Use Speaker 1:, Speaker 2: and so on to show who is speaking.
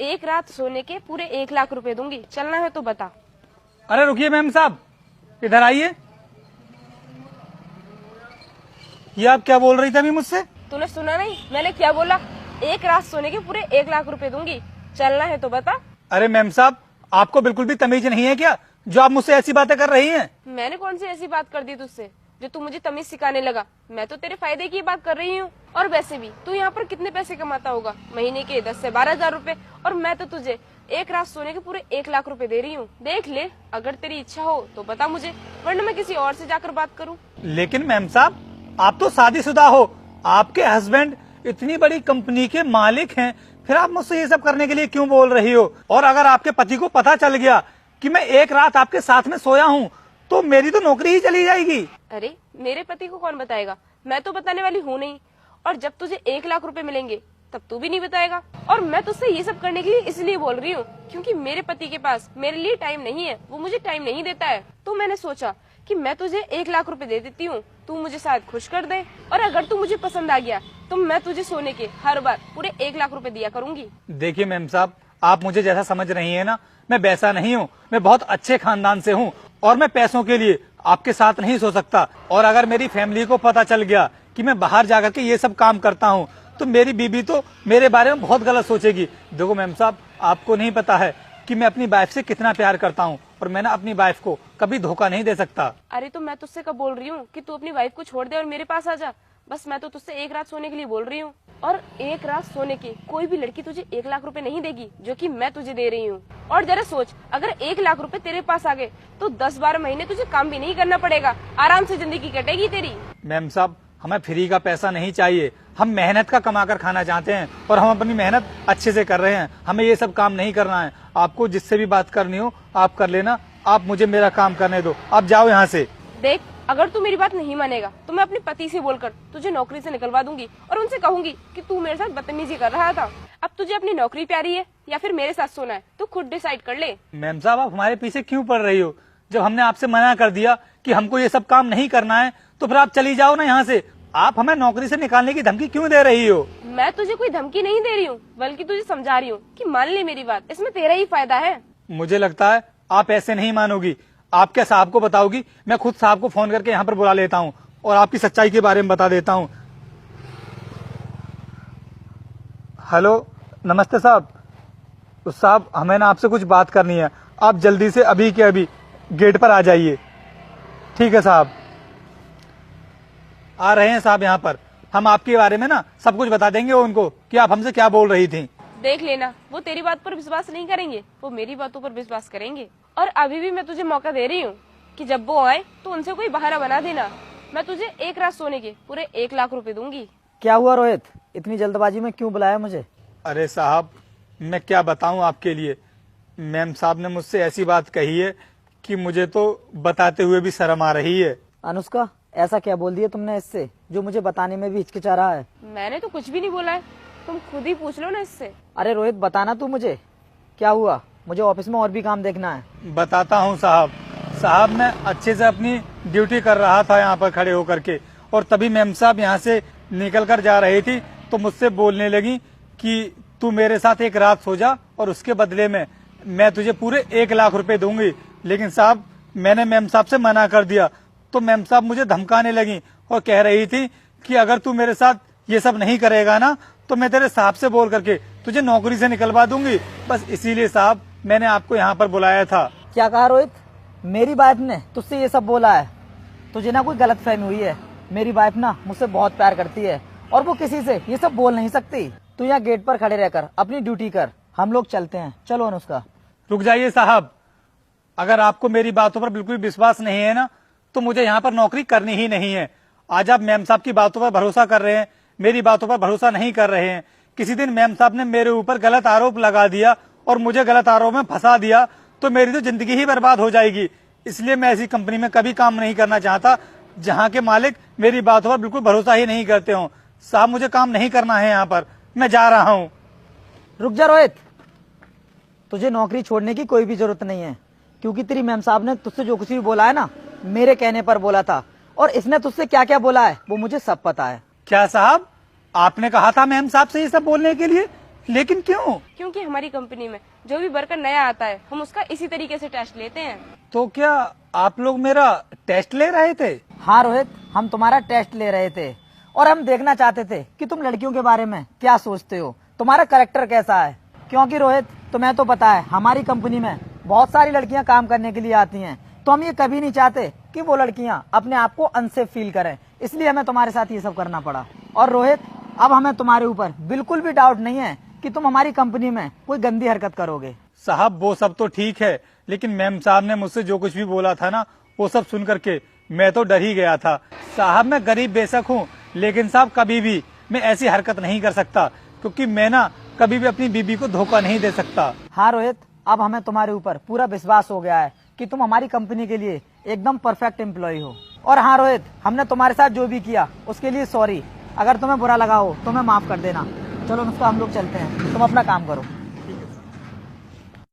Speaker 1: एक रात सोने के पूरे 1 लाख रुपए दूंगी, चलना है तो बता।
Speaker 2: अरे रुकिए मैम साहब, इधर आइए। ये आप क्या बोल रही थी अभी मुझसे?
Speaker 1: तूने सुना नहीं मैंने क्या बोला? एक रात सोने के पूरे 1 लाख रुपए दूंगी, चलना है तो बता।
Speaker 2: अरे मैम साहब, आपको बिल्कुल भी तमीज नहीं है क्या, जो आप मुझसे ऐसी बातें कर रही हैं?
Speaker 1: मैंने कौन सी ऐसी बात कर दी तुझसे जो तू मुझे तमीज सिखाने लगा? मैं तो तेरे फायदे की बात कर रही हूँ। और वैसे भी तू यहाँ पर कितने पैसे कमाता होगा? महीने के 10 से 12 हजार रूपए, और मैं तो तुझे एक रात सोने के पूरे 1 लाख रुपए दे रही हूँ। देख ले, अगर तेरी इच्छा हो तो बता मुझे, वरना मैं किसी और से जाकर बात करूँ।
Speaker 2: लेकिन मैम साहब, आप तो शादीशुदा हो, आपके हस्बैंड इतनी बड़ी कंपनी के मालिक हैं, फिर आप मुझसे ये सब करने के लिए क्यों बोल रही हो? और अगर आपके पति को पता चल गया कि मैं एक रात आपके साथ में सोया हूँ, तो मेरी तो नौकरी ही चली जाएगी।
Speaker 1: अरे मेरे पति को कौन बताएगा? मैं तो बताने वाली हूँ नहीं। और जब तुझे 1 लाख रुपए मिलेंगे तब तू भी नहीं बताएगा। और मैं तुझसे ये सब करने के लिए इसलिए बोल रही हूँ क्योंकि मेरे पति के पास मेरे लिए टाइम नहीं है, वो मुझे टाइम नहीं देता है। तो मैंने सोचा कि मैं तुझे 1 लाख रुपए दे देती हूँ, तू मुझे शायद खुश कर दे। और अगर तू मुझे पसंद आ गया तो मैं तुझे सोने के हर बार पूरे 1 लाख रुपए दिया करूंगी।
Speaker 2: देखिए मैम साहब, आप मुझे जैसा समझ रही है ना, मैं वैसा नहीं हूँ। मैं बहुत अच्छे खानदान से हूँ और मैं पैसों के लिए आपके साथ नहीं सो सकता। और अगर मेरी फैमिली को पता चल गया कि मैं बाहर जाकर के ये सब काम करता हूँ, तो मेरी बीबी तो मेरे बारे में बहुत गलत सोचेगी। देखो मैम साहब, आपको नहीं पता है कि मैं अपनी वाइफ से कितना प्यार करता हूँ, और मैं ना अपनी वाइफ को कभी धोखा नहीं दे सकता।
Speaker 1: अरे तो मैं तुझसे कब बोल रही हूँ कि तू अपनी वाइफ को छोड़ दे और मेरे पास आ जा? बस मैं तो तुझसे एक रात सोने के लिए बोल रही हूँ। और एक रात सोने के कोई भी लड़की तुझे 1 लाख रुपए नहीं देगी जो कि मैं तुझे दे रही हूँ। और जरा सोच, अगर 1 लाख रुपए तेरे पास आ गए तो 10-12 महीने तुझे काम भी नहीं करना पड़ेगा, आराम से जिंदगी कटेगी तेरी।
Speaker 2: मैम साहब, हमें फ्री का पैसा नहीं चाहिए, हम मेहनत का कमा कर खाना चाहते हैं, और हम अपनी मेहनत अच्छे से कर रहे हैं। हमें ये सब काम नहीं करना है। आपको जिससे भी बात करनी हो आप कर लेना, आप मुझे मेरा काम करने दो, आप जाओ यहाँ से।
Speaker 1: देख, अगर तू मेरी बात नहीं मानेगा तो मैं अपने पति से बोलकर तुझे नौकरी से निकलवा दूंगी और उनसे कहूंगी कि तू मेरे साथ बदतमीजी कर रहा था। अब तुझे अपनी नौकरी प्यारी है या फिर मेरे साथ सोना है, तू खुद डिसाइड कर ले।
Speaker 2: मैम साहब, आप हमारे पीछे क्यों पड़ रही हो? जब हमने आपसे मना कर दिया कि हमको ये सब काम नहीं करना है, तो फिर आप चली जाओ ना यहाँ से। आप हमें नौकरी से निकालने की धमकी क्यों दे रही हो?
Speaker 1: मैं तुझे कोई धमकी नहीं दे रही हूँ, बल्कि तुझे समझा रही हूँ कि मान ले मेरी बात, इसमें तेरा ही फायदा है।
Speaker 2: मुझे लगता है आप ऐसे नहीं मानोगी। आप क्या साहब को बताओगी? मैं खुद साहब को फोन करके यहाँ पर बुला लेता हूँ और आपकी सच्चाई के बारे में बता देता हूँ। हेलो, नमस्ते साहब। साहब, हमें ना आपसे कुछ बात करनी है, आप जल्दी से अभी के अभी गेट पर आ जाइए। ठीक है साहब, आ रहे हैं साहब यहाँ पर। हम आपके बारे में ना सब कुछ बता देंगे उनको कि आप हमसे क्या बोल रही थी।
Speaker 1: देख लेना, वो तेरी बात पर विश्वास नहीं करेंगे, वो मेरी बातों पर विश्वास करेंगे। और अभी भी मैं तुझे मौका दे रही हूँ कि जब वो आए तो उनसे कोई बहाना बना देना। मैं तुझे एक रात सोने के पूरे 1 लाख रुपए दूंगी।
Speaker 3: क्या हुआ रोहित, इतनी जल्दबाजी में क्यों बुलाया मुझे?
Speaker 2: अरे साहब, मैं क्या बताऊं आपके लिए। मैम साहब ने मुझसे ऐसी बात कही है कि मुझे तो बताते हुए भी शर्म आ रही है।
Speaker 3: अनुष्का, ऐसा क्या बोल दिया तुमने इससे जो मुझे बताने में भी हिचकिचा रहा है?
Speaker 1: मैंने तो कुछ भी नहीं बोला है, तुम खुद ही पूछ लो ना इससे।
Speaker 3: अरे रोहित, बताना तू मुझे, क्या हुआ? मुझे ऑफिस में और भी काम देखना है।
Speaker 2: बताता हूँ साहब। साहब, मैं अच्छे से अपनी ड्यूटी कर रहा था यहाँ पर खड़े होकर के, और तभी मैम साहब यहाँ से निकल कर जा रही थी तो मुझसे बोलने लगी कि तू मेरे साथ एक रात सो जा और उसके बदले में मैं तुझे पूरे 1 लाख रुपए दूंगी। लेकिन साहब, मैंने मैम साहब से मना कर दिया तो मैम साहब मुझे धमकाने लगी और कह रही थी कि अगर तू मेरे साथ ये सब नहीं करेगा ना तो मैं तेरे साहब से बोल करके तुझे नौकरी से निकलवा दूंगी। बस इसीलिए साहब मैंने आपको यहाँ पर बुलाया था।
Speaker 3: क्या कहा रोहित? मेरी वाइफ ने तुझसे ये सब बोला है? तुझे ना कोई गलतफहमी हुई है। मेरी वाइफ ना मुझसे बहुत प्यार करती है और वो किसी से ये सब बोल नहीं सकती। तू यहाँ गेट पर खड़े रहकर अपनी ड्यूटी कर, हम लोग चलते हैं। चलो अनुष्का।
Speaker 2: रुक जाइए साहब, अगर आपको मेरी बातों पर बिल्कुल विश्वास नहीं है ना तो मुझे यहाँ पर नौकरी करनी ही नहीं है। आज आप मैम साहब की बातों पर भरोसा कर रहे हैं, मेरी बातों पर भरोसा नहीं कर रहे हैं। किसी दिन मैम साहब ने मेरे ऊपर गलत आरोप लगा दिया और मुझे गलत आरोप में फंसा दिया तो मेरी तो जिंदगी ही बर्बाद हो जाएगी। इसलिए मैं ऐसी कंपनी में कभी काम नहीं करना चाहता जहाँ के मालिक मेरी बातों पर बिल्कुल भरोसा ही नहीं करते हो। साहब, मुझे काम नहीं करना है यहाँ पर, मैं जा रहा हूँ।
Speaker 3: रुक जा रोहित, तुझे नौकरी छोड़ने की कोई भी जरूरत नहीं है, क्योंकि तेरी मैम साहब ने तुझसे जो कुछ भी बोला है ना, मेरे कहने पर बोला था, और इसने तुझसे क्या क्या बोला है वो मुझे सब पता है।
Speaker 2: क्या साहब, आपने कहा था मैम साहब से ये सब बोलने के लिए? लेकिन क्यों?
Speaker 1: क्योंकि हमारी कंपनी में जो भी वर्कर नया आता है हम उसका इसी तरीके से टेस्ट लेते हैं।
Speaker 2: तो क्या आप लोग मेरा टेस्ट ले रहे थे?
Speaker 3: हाँ रोहित, हम तुम्हारा टेस्ट ले रहे थे और हम देखना चाहते थे कि तुम लड़कियों के बारे में क्या सोचते हो, तुम्हारा कैरेक्टर कैसा है। क्योंकि रोहित तुम्हें तो पता है हमारी कंपनी में बहुत सारी लड़कियां काम करने के लिए आती हैं, तो हम ये कभी नहीं चाहते कि वो लड़कियां अपने आप को अनसेफ फील करें, इसलिए हमें तुम्हारे साथ ये सब करना पड़ा। और रोहित अब हमें तुम्हारे ऊपर बिल्कुल भी डाउट नहीं है कि तुम हमारी कंपनी में कोई गंदी हरकत करोगे।
Speaker 2: साहब वो सब तो ठीक है, लेकिन मैम साहब ने मुझसे जो कुछ भी बोला था ना, वो सब सुन करके मैं तो डर ही गया था। साहब मैं गरीब बेशक हूँ, लेकिन साहब कभी भी मैं ऐसी हरकत नहीं कर सकता, क्योंकि मैं ना कभी भी अपनी बीबी को धोखा नहीं दे सकता।
Speaker 3: हाँ रोहित, अब हमें तुम्हारे ऊपर पूरा विश्वास हो गया है कि तुम हमारी कंपनी के लिए एकदम परफेक्ट एम्प्लॉय हो। और हाँ रोहित, हमने तुम्हारे साथ जो भी किया उसके लिए सॉरी। अगर तुम्हें बुरा लगा हो तो हमें माफ कर देना। चलो नुस्खा हम लोग चलते हैं, तुम अपना काम करो।